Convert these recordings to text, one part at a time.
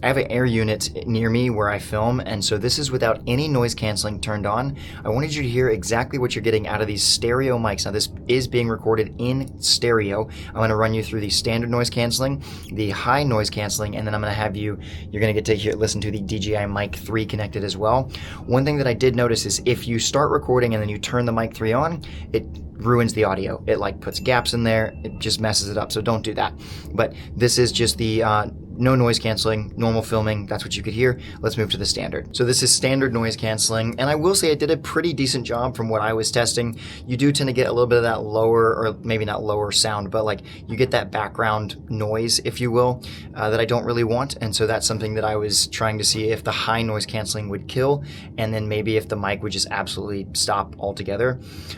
I have an air unit near me where I film, and so this is without any noise canceling turned on. I wanted you to hear exactly what you're getting out of these stereo mics. Now this is being recorded in stereo. I'm going to run you through the standard noise canceling, the high noise canceling, and then I'm going to have you're going to get to listen to the DJI Mic 3 connected as well. One thing that I did notice is if you start recording and then you turn the Mic 3 on, it ruins the audio. It like puts gaps in there, it just messes it up, so don't do that. But this is just the no noise canceling, normal filming, that's what you could hear. Let's move to the standard. So this is standard noise canceling, and I will say it did a pretty decent job from what I was testing. You do tend to get a little bit of that lower, or maybe not lower sound, but like you get that background noise, if you will, that I don't really want. And so that's something that I was trying to see if the high noise canceling would kill, and then maybe if the mic would just absolutely stop altogether.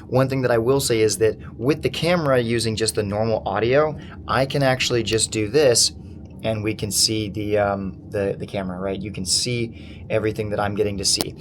One thing that I will say is that with the camera using just the normal audio, I can actually just do this and we can see the camera, right? You can see everything that I'm getting to see.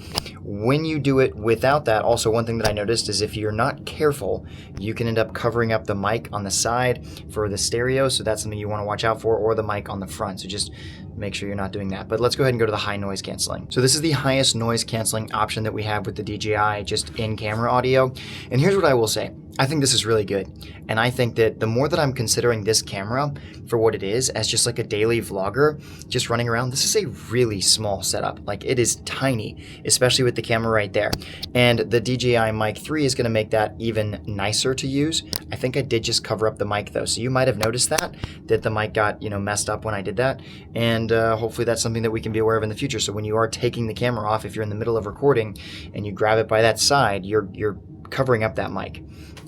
When you do it without that, also one thing that I noticed is if you're not careful, you can end up covering up the mic on the side for the stereo, so that's something you want to watch out for, or the mic on the front, so just make sure you're not doing that. But let's go ahead and go to the high noise canceling. So this is the highest noise canceling option that we have with the DJI, just in-camera audio. And here's what I will say. I think this is really good. And I think that the more that I'm considering this camera for what it is, as just like a daily vlogger, just running around, this is a really small setup. Like it is tiny, especially with the camera right there. And the DJI Mic 3 is gonna make that even nicer to use. I think I did just cover up the mic though. So you might have noticed that the mic got, messed up when I did that. And hopefully that's something that we can be aware of in the future. So when you are taking the camera off, if you're in the middle of recording and you grab it by that side, you're covering up that mic.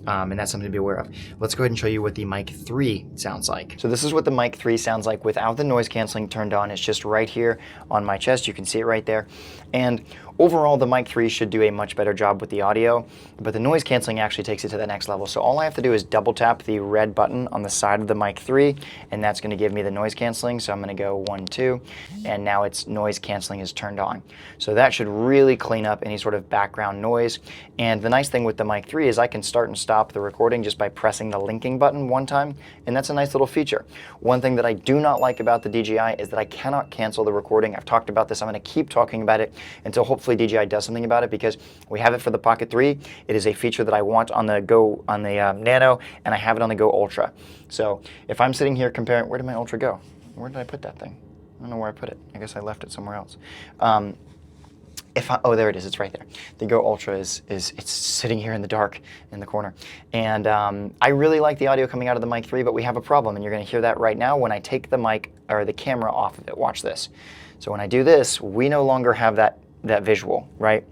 And that's something to be aware of. Let's go ahead and show you what the Mic 3 sounds like. So this is what the Mic 3 sounds like without the noise canceling turned on. It's just right here on my chest. You can see it right there. And overall, the Mic 3 should do a much better job with the audio, but the noise canceling actually takes it to the next level. So all I have to do is double tap the red button on the side of the Mic 3, and that's gonna give me the noise canceling. So I'm gonna go 1, 2, and now its noise canceling is turned on. So that should really clean up any sort of background noise. And the nice thing with the Mic 3 is I can start and stop the recording just by pressing the linking button one time, and that's a nice little feature. One thing that I do not like about the DJI is that I cannot cancel the recording. I've talked about this, I'm gonna keep talking about it until hopefully DJI does something about it, because we have it for the Pocket 3. It is a feature that I want on the Nano, and I have it on the Go Ultra. So if I'm sitting here comparing, where did my Ultra go? Where did I put that thing? I don't know where I put it. I guess I left it somewhere else. Oh, there it is. It's right there. The Go Ultra it's sitting here in the dark in the corner. And I really like the audio coming out of the Mic 3, but we have a problem, and you're going to hear that right now when I take the mic or the camera off of it. Watch this. So when I do this, we no longer have that visual, right?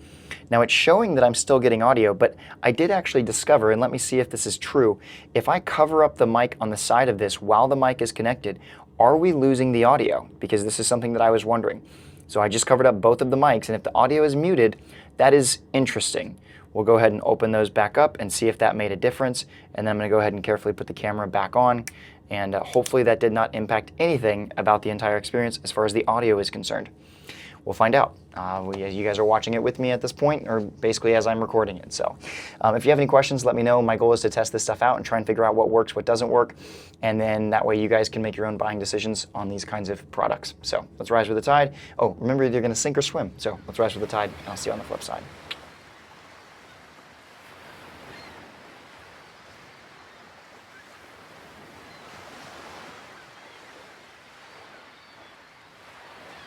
Now it's showing that I'm still getting audio, but I did actually discover, and let me see if this is true, if I cover up the mic on the side of this while the mic is connected, are we losing the audio? Because this is something that I was wondering. So I just covered up both of the mics, and if the audio is muted, that is interesting. We'll go ahead and open those back up and see if that made a difference, and then I'm gonna go ahead and carefully put the camera back on, and hopefully that did not impact anything about the entire experience as far as the audio is concerned. We'll find out. You guys are watching it with me at this point, or basically as I'm recording it. So if you have any questions, let me know. My goal is to test this stuff out and try and figure out what works, what doesn't work, and then that way you guys can make your own buying decisions on these kinds of products. So let's rise with the tide. Oh, remember, you're going to sink or swim. So let's rise with the tide, and I'll see you on the flip side.